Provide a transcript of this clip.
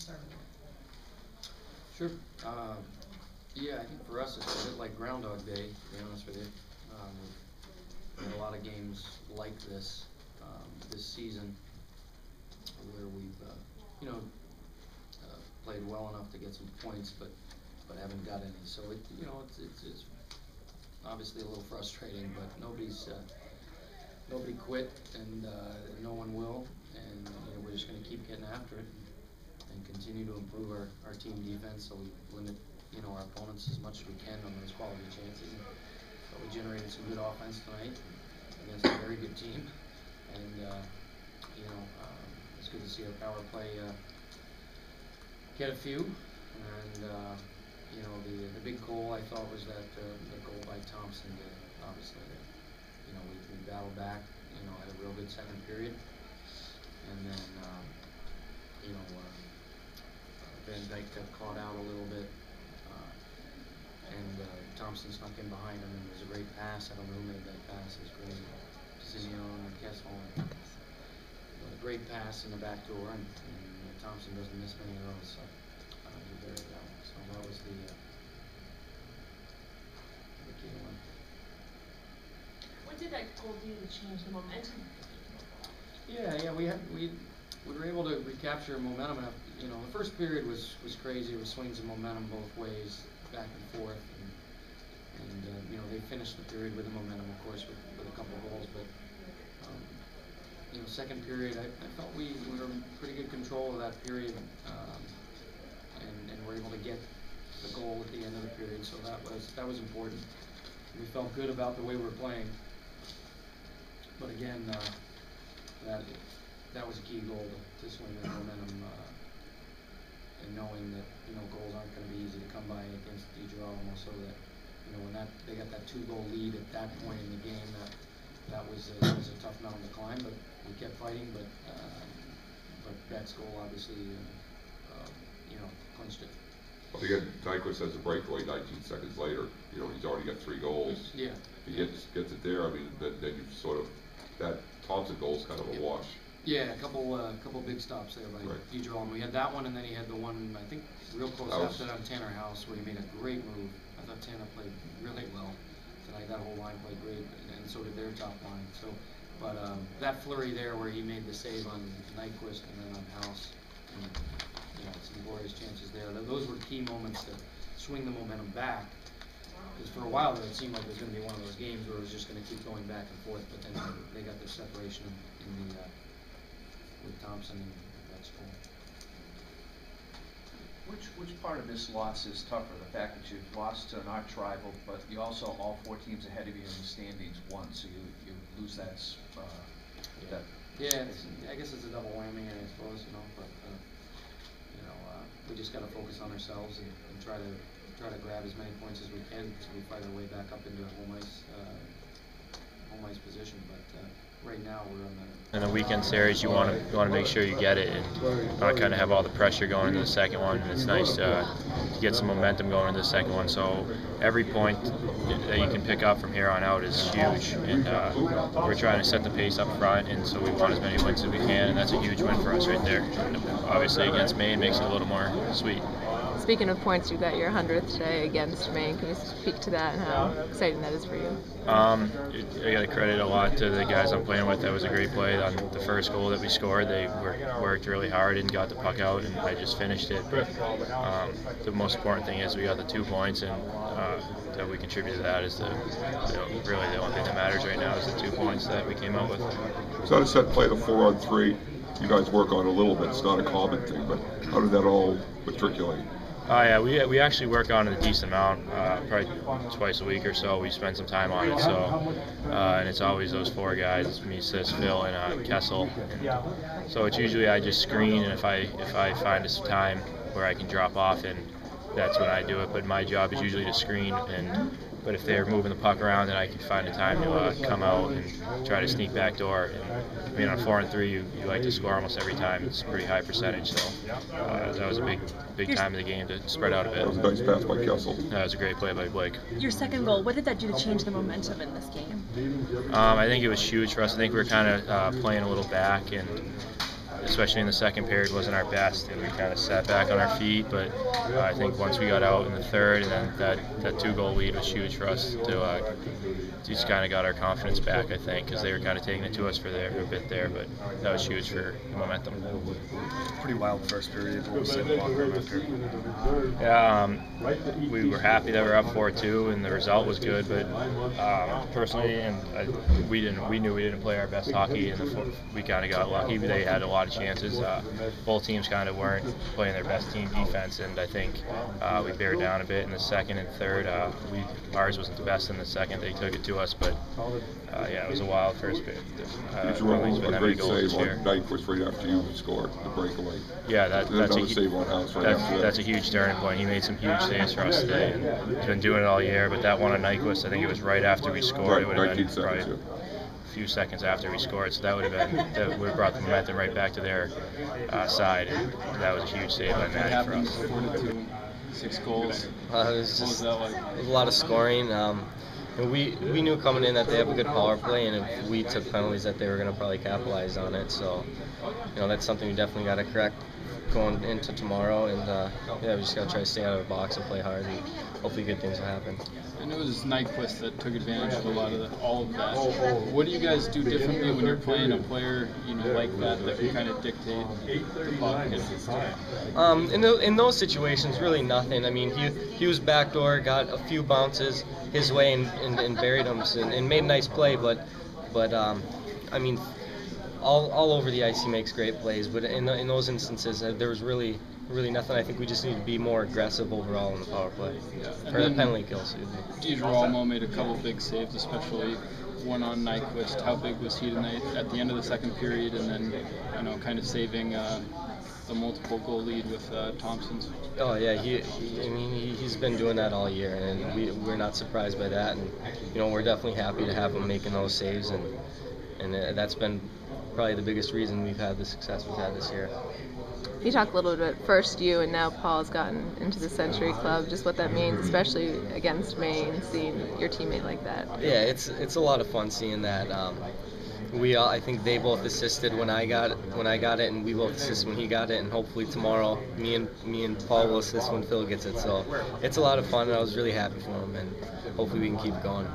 start with Sure. Yeah, I think for us it's a bit like Groundhog Day, to be honest with you. We've had a lot of games like this this season where we've, played well enough to get some points, but haven't got any. So it's obviously a little frustrating, but nobody quit, and no one will, and we're just going to keep getting after it and continue to improve our team defense, so we limit our opponents as much as we can on those quality chances. So we generated some good offense tonight against a very good team, and it's good to see our power play get a few. And the big goal I thought was that the goal by Thompson. Obviously, we battled back. Had a real good second period, and then Van Dyke got caught out a little bit, and Thompson snuck in behind him, and it was a great pass. I don't know who made that pass. It was great. Sislo or Kessel. A great pass in the back door, and Thompson doesn't miss many of those. So he buried that one. So that was the key one. What did that goal do to change the momentum? Yeah, we were able to recapture momentum. The first period was crazy. It was swings of momentum both ways, back and forth, and they finished the period with the momentum, of course, with a couple of goals. But second period, I felt we were in pretty good control of that period, and were able to get the goal at the end of the period. So that was important. We felt good about the way we were playing. But again, that was a key goal to swing that momentum, and knowing that goals aren't going to be easy to come by against DeGirolamo. So that when they got that 2-goal lead at that point in the game, that was a tough mountain to climb. But we kept fighting. But Beck's goal obviously clinched it. Well, again, Nyquist has a breakaway 19 seconds later. He's already got 3 goals. Yeah. He gets it there. I mean, then you sort of, that Thompson goal is kind of a wash. Yeah, a couple big stops there by DeGirolamo. We had that one, and then he had the one, I think, real close after that on Tanner House, where he made a great move. I thought Tanner played really well tonight. That whole line played great, and so did their top line. So, but that flurry there, where he made the save on Nyquist and then on House, and, some glorious chances there. Those were key moments to swing the momentum back. Because for a while there, it seemed like it was going to be one of those games where it was just going to keep going back and forth. But then they got their separation with Thompson and that's cool. Which part of this loss is tougher? The fact that you've lost to an arch rival, but you also, all 4 teams ahead of you in the standings won, so you lose that. Yeah, I guess it's a double whammy, I suppose, but we just got to focus on ourselves and try to grab as many points as we can so we fight our way back up into home ice position. But right now we're on the. In the weekend series, you want to make sure you get it and not kind of have all the pressure going into the second one. And it's nice to get some momentum going into the second one. So every point that you can pick up from here on out is huge. And we're trying to set the pace up front, and so we want as many wins as we can, and that's a huge win for us right there. And obviously against Maine makes it a little more sweet. Speaking of points, you got your 100th today against Maine. Can you speak to that and how exciting that is for you? I got to credit a lot to the guys I'm playing with. That was a great play on the first goal that we scored. They worked really hard and got the puck out, and I just finished it. But the most important thing is we got the 2 points, and that we contributed to that is really the only thing that matters right now is the 2 points that we came out with. So a set play, the 4-on-3, you guys work on a little bit. It's not a common thing, but how did that all matriculate? Yeah, we actually work on it a decent amount, probably twice a week or so. We spend some time on it, so and it's always those 4 guys. It's me, Sis, Phil, and Kessel. And so it's usually I just screen, and if I find some time where I can drop off, and that's when I do it. But my job is usually to screen, but if they're moving the puck around, then I can find a time to come out and try to sneak back door. And, I mean, on 4-on-3, you like to score almost every time. It's a pretty high percentage, so that was a big time of the game to spread out a bit. That was a nice pass by Kessel. That was a great play by Blake. Your second goal, what did that do to change the momentum in this game? I think it was huge for us. I think we were kind of playing a little back, and especially in the second period, wasn't our best, and we kind of sat back on our feet. But I think once we got out in the third, and then that 2-goal lead was huge for us to just kind of got our confidence back, I think, because they were kind of taking it to us for a bit there, but that was huge for momentum. Pretty wild first period. What was in the locker room after? Yeah, we were happy that we were up 4-2, and the result was good, but personally, we knew we didn't play our best hockey, and we kind of got lucky. They had a lot of chances. Both teams kind of weren't playing their best team defense, and I think we bared down a bit in the second and third. Ours wasn't the best in the second. They took it to us, but yeah, it was a wild first period. A great save on Nyquist right after you scored the breakaway. Yeah, that's a save on House right after that. That's a huge turning point. He made some huge saves for us today. And he's been doing it all year, but that one on Nyquist, I think it was right after we scored. Right, it would have been 19 seconds, probably a few seconds after we scored, so that would have brought the momentum right back to their side, and that was a huge save by Matty for us. 4-2, 6 goals. It was What was that like? It was a lot of scoring. We knew coming in that they have a good power play, and if we took penalties, that they were going to probably capitalize on it. So, that's something we definitely got to correct going into tomorrow. And yeah, we just got to try to stay out of the box and play hard, and hopefully good things will happen. And it was Nyquist that took advantage of all of that. What do you guys do differently when you're playing a player, like that can kind of dictate the puck? In those situations, really nothing. I mean, he was backdoor, got a few bounces his way and buried them and made a nice play. But I mean, all over the ice he makes great plays. But in those instances, there was really nothing. I think we just need to be more aggressive overall in the power play, or the penalty kills. DiGirolamo made a couple big saves, especially one on Nyquist. How big was he tonight at the end of the second period, and then kind of saving the multiple goal lead with Thompson's? Oh yeah, he's been doing that all year, and we're not surprised by that. And we're definitely happy to have him making those saves, and that's been probably the biggest reason we've had the success we've had this year. You talk a little bit, first you and now Paul's gotten into the Century Club, just what that means, especially against Maine, seeing your teammate like that. Yeah, it's a lot of fun seeing that. I think they both assisted when I got it, and we both assisted when he got it, and hopefully tomorrow me and Paul will assist when Phil gets it. So it's a lot of fun, and I was really happy for him, and hopefully we can keep going.